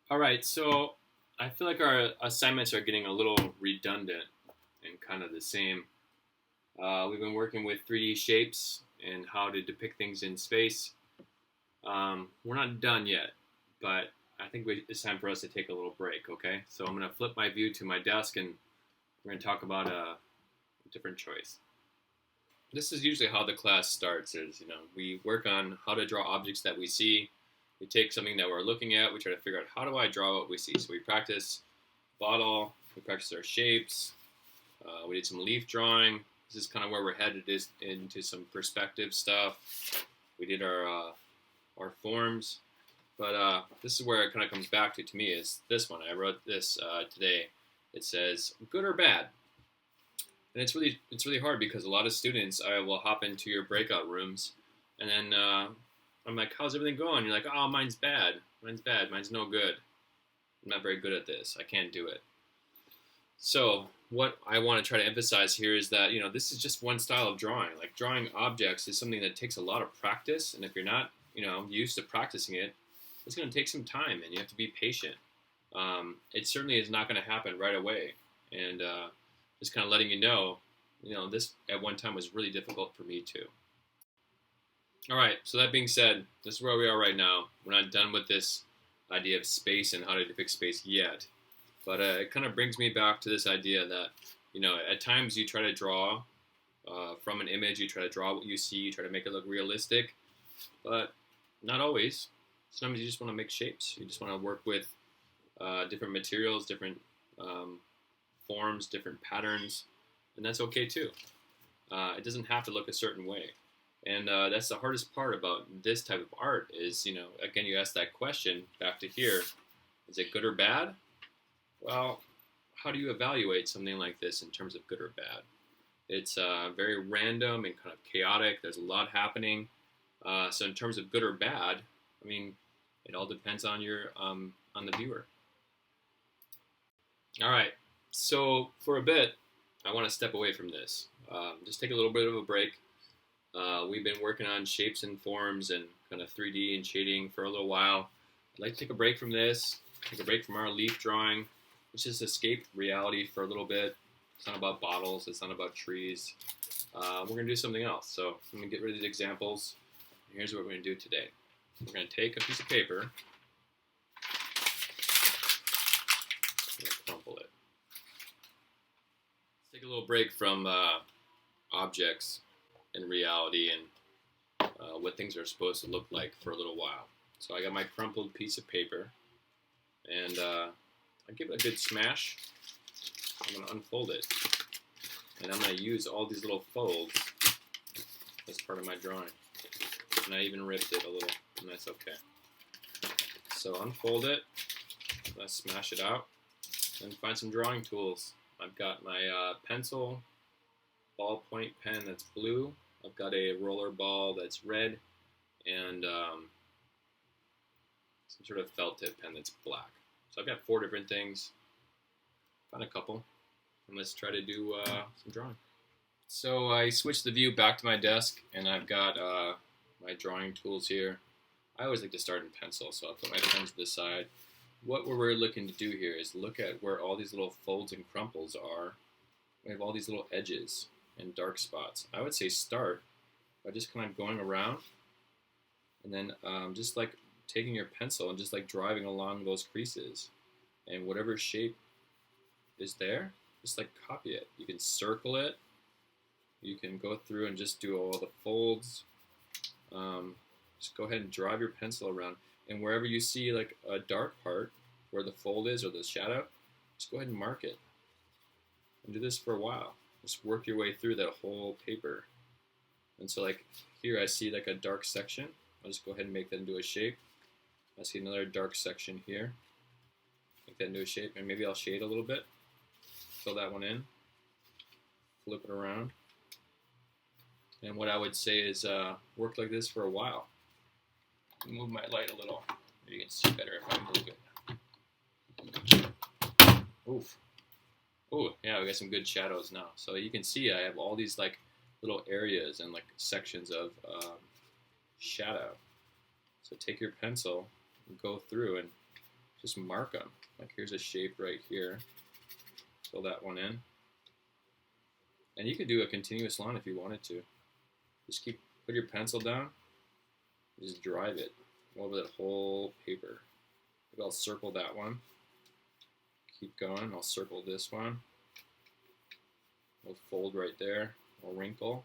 All right, so I feel like our assignments are getting a little redundant and kind of the same. We've been working with 3D shapes and how to depict things in space. We're not done yet, but it's time for us to take a little break, okay? So I'm going to flip my view to my desk and we're going to talk about a different choice. This is usually how the class starts is, we work on how to draw objects that we see. We take something that we're looking at, we try to figure out how do I draw what we see. So we practice bottle, we practice our shapes, we did some leaf drawing. This is kind of where we're headed is into some perspective stuff. We did our forms, but this is where it kind of comes back to me is this one. I wrote this today. It says good or bad. And it's really hard because a lot of students I will hop into your breakout rooms, and then I'm like, "How's everything going?" You're like, "Oh, mine's bad. Mine's bad. Mine's no good. I'm not very good at this. I can't do it." So what I want to try to emphasize here is that this is just one style of drawing. Like drawing objects is something that takes a lot of practice, and if you're not used to practicing it, it's going to take some time, and you have to be patient. It certainly is not going to happen right away, and just kind of letting this at one time was really difficult for me too. All right, so that being said, this is where we are right now. We're not done with this idea of space and how to depict space yet, but it kind of brings me back to this idea that, at times you try to draw from an image, you try to draw what you see, you try to make it look realistic, but not always. Sometimes you just want to make shapes. You just want to work with different materials, different forms, different patterns, and that's okay too. It doesn't have to look a certain way. And that's the hardest part about this type of art is, again, you ask that question back to here, is it good or bad? Well, how do you evaluate something like this in terms of good or bad? It's very random and kind of chaotic. There's a lot happening. So in terms of good or bad, I mean, it all depends on on the viewer. All right. So for a bit, I want to step away from this. Just take a little bit of a break. We've been working on shapes and forms and kind of 3D and shading for a little while. I'd like to take a break from this, take a break from our leaf drawing. Let's just escape reality for a little bit. It's not about bottles. It's not about trees. We're going to do something else. So I'm going to get rid of these examples. Here's what we're going to do today. We're going to take a piece of paper. I'm going to crumple it. Let's take a little break from objects and reality and what things are supposed to look like for a little while. So I got my crumpled piece of paper, and I give it a good smash. I'm going to unfold it, and I'm going to use all these little folds as part of my drawing. And I even ripped it a little, and that's okay. So unfold it, I'm going to smash it out, and find some drawing tools. I've got my pencil, ballpoint pen that's blue. I've got a roller ball that's red, and some sort of felt tip pen that's black. So I've got 4 different things. Found a couple, and let's try to do some drawing. So I switched the view back to my desk, and I've got my drawing tools here. I always like to start in pencil, so I'll put my pens to the side. What we're looking to do here is look at where all these little folds and crumples are. We have all these little edges and dark spots. I would say start by just kind of going around, and then just like taking your pencil and just like driving along those creases, and whatever shape is there, just like copy it. You can circle it, you can go through and just do all the folds. Just go ahead and drive your pencil around, and wherever you see like a dark part where the fold is or the shadow, just go ahead and mark it, and do this for a while. Just work your way through that whole paper. And so like here I see like a dark section. I'll just go ahead and make that into a shape. I see another dark section here. Make that into a shape, and maybe I'll shade a little bit. Fill that one in. Flip it around. And what I would say is work like this for a while. Move my light a little. You can see better if I move it. Oof. Oh, yeah, we got some good shadows now. So you can see I have all these like little areas and like sections of shadow. So take your pencil and go through and just mark them. Like here's a shape right here. Fill that one in. And you could do a continuous line if you wanted to. Just put your pencil down, just drive it over that whole paper. Maybe I'll circle that one. Keep going, I'll circle this one. We'll fold right there, a wrinkle.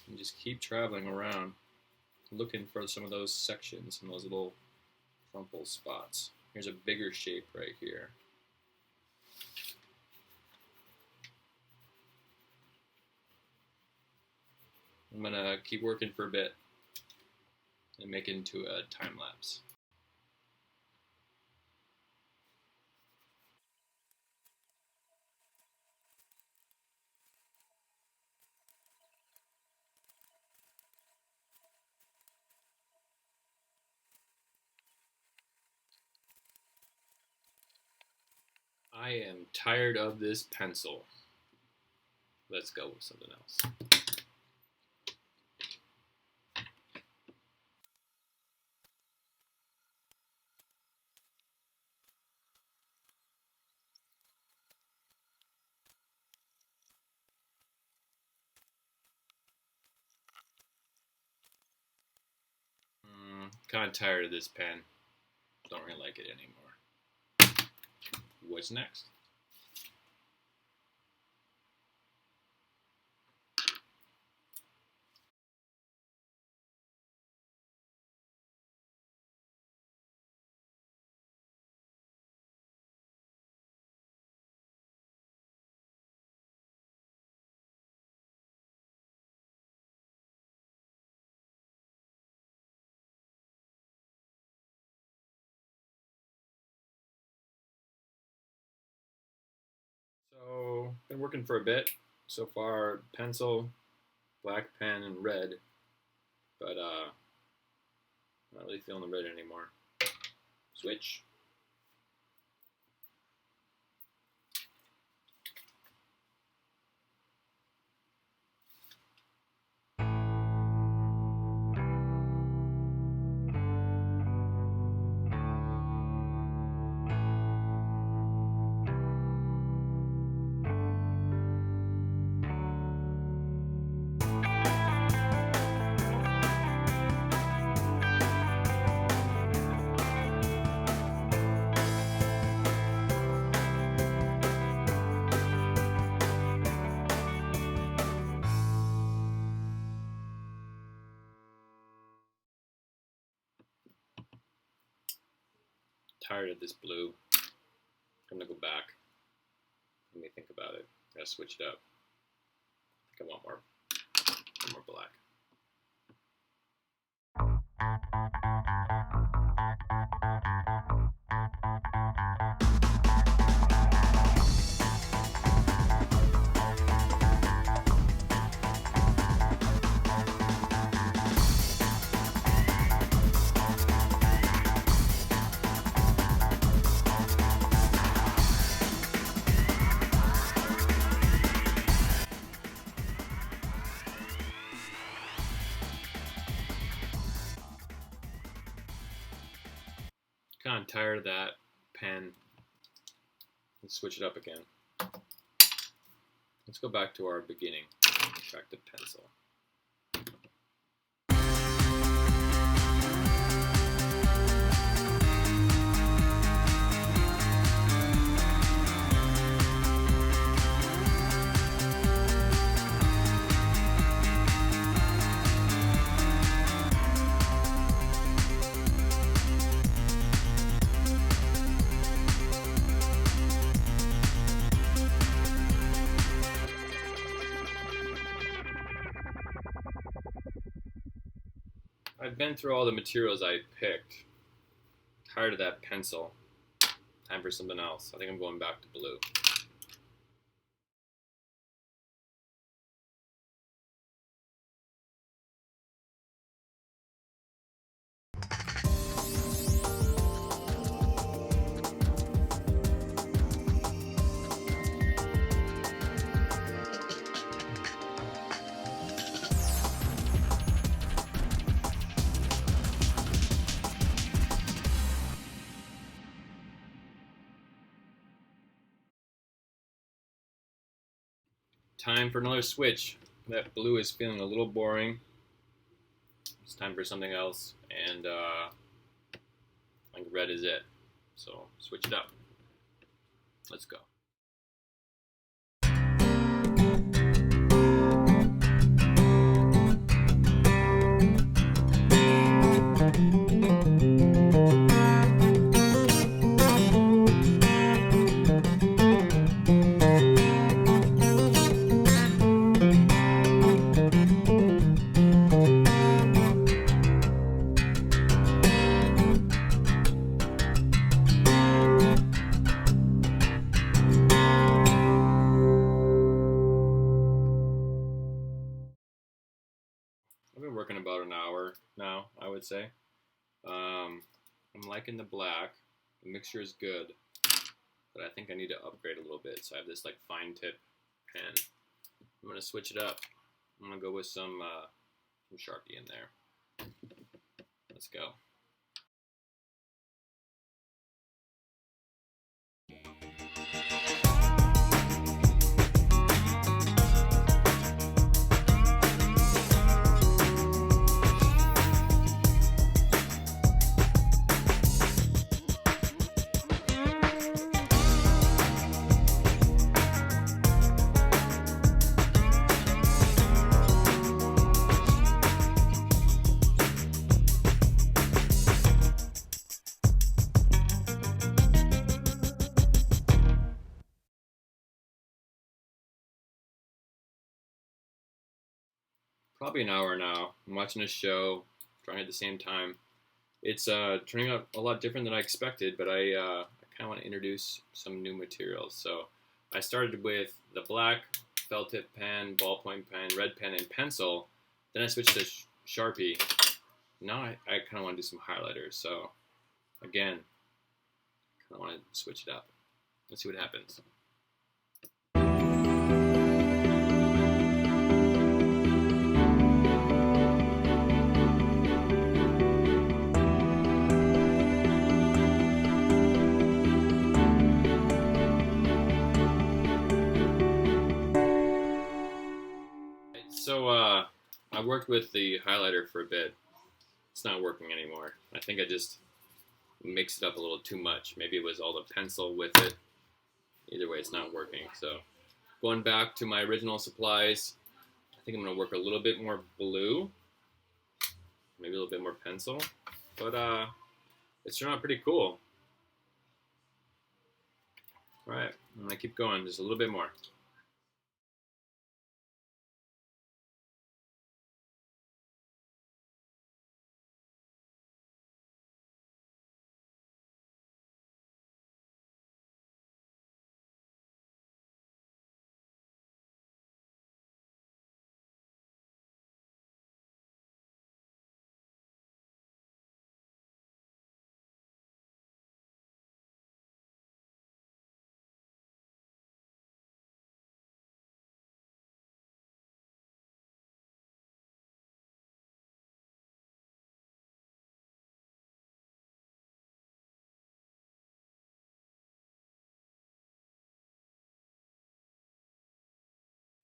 And just keep traveling around, looking for some of those sections and those little crumple spots. Here's a bigger shape right here. I'm gonna keep working for a bit and make it into a time lapse. I am tired of this pencil. Let's go with something else. Kind of tired of this pen. Don't really like it anymore. What's next? So, been working for a bit. So far, pencil, black pen, and red. But, not really feeling the red anymore. Switch. Tired of this blue. I'm gonna go back. Let me think about it. Gotta switch it up. I think I want more black. Kind of tired of that pen. Let's switch it up again. Let's go back to our beginning. Back to pencil. I've been through all the materials I picked. Tired of that pencil. Time for something else. I think I'm going back to blue. time for another switch. That blue is feeling a little boring. It's time for something else, and I think red is it. So switch it up. Let's go. I've been working about an hour now, I would say. I'm liking the black. The mixture is good, but I think I need to upgrade a little bit. So I have this like fine tip pen. I'm gonna switch it up. I'm gonna go with some Sharpie in there. Let's go. Probably an hour now. I'm watching a show, trying at the same time. It's turning out a lot different than I expected, but I kind of want to introduce some new materials. So I started with the black felt tip pen, ballpoint pen, red pen, and pencil. Then I switched to Sharpie. Now I kind of want to do some highlighters. So again, kind of want to switch it up. Let's see what happens. So I worked with the highlighter for a bit. It's not working anymore. I think I just mixed it up a little too much. Maybe it was all the pencil with it. Either way, it's not working. So going back to my original supplies, I think I'm going to work a little bit more blue. Maybe a little bit more pencil. But it's turned out pretty cool. All right, I'm going to keep going just a little bit more.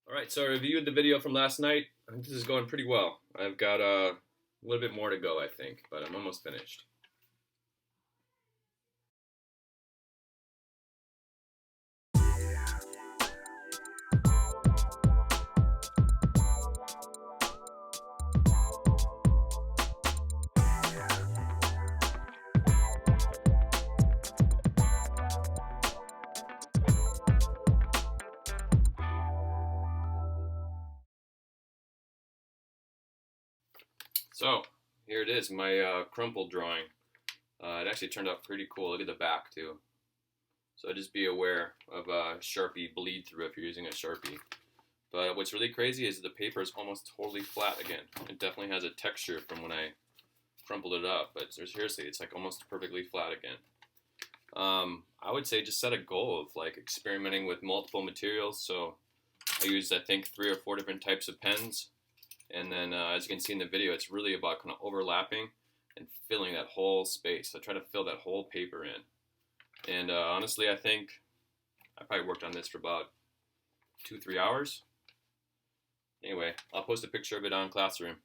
Alright, so I reviewed the video from last night. I think this is going pretty well. I've got a little bit more to go, I think, but I'm almost finished. So, here it is, my crumple drawing. It actually turned out pretty cool. Look at the back, too. So just be aware of Sharpie bleed through if you're using a Sharpie. But what's really crazy is the paper is almost totally flat again. It definitely has a texture from when I crumpled it up, but seriously, it's like almost perfectly flat again. I would say just set a goal of like experimenting with multiple materials. So I used, I think, 3 or 4 different types of pens. And then as you can see in the video, it's really about kind of overlapping and filling that whole space. So try to fill that whole paper in. And honestly, I think I probably worked on this for about 2-3 hours. Anyway, I'll post a picture of it on Classroom.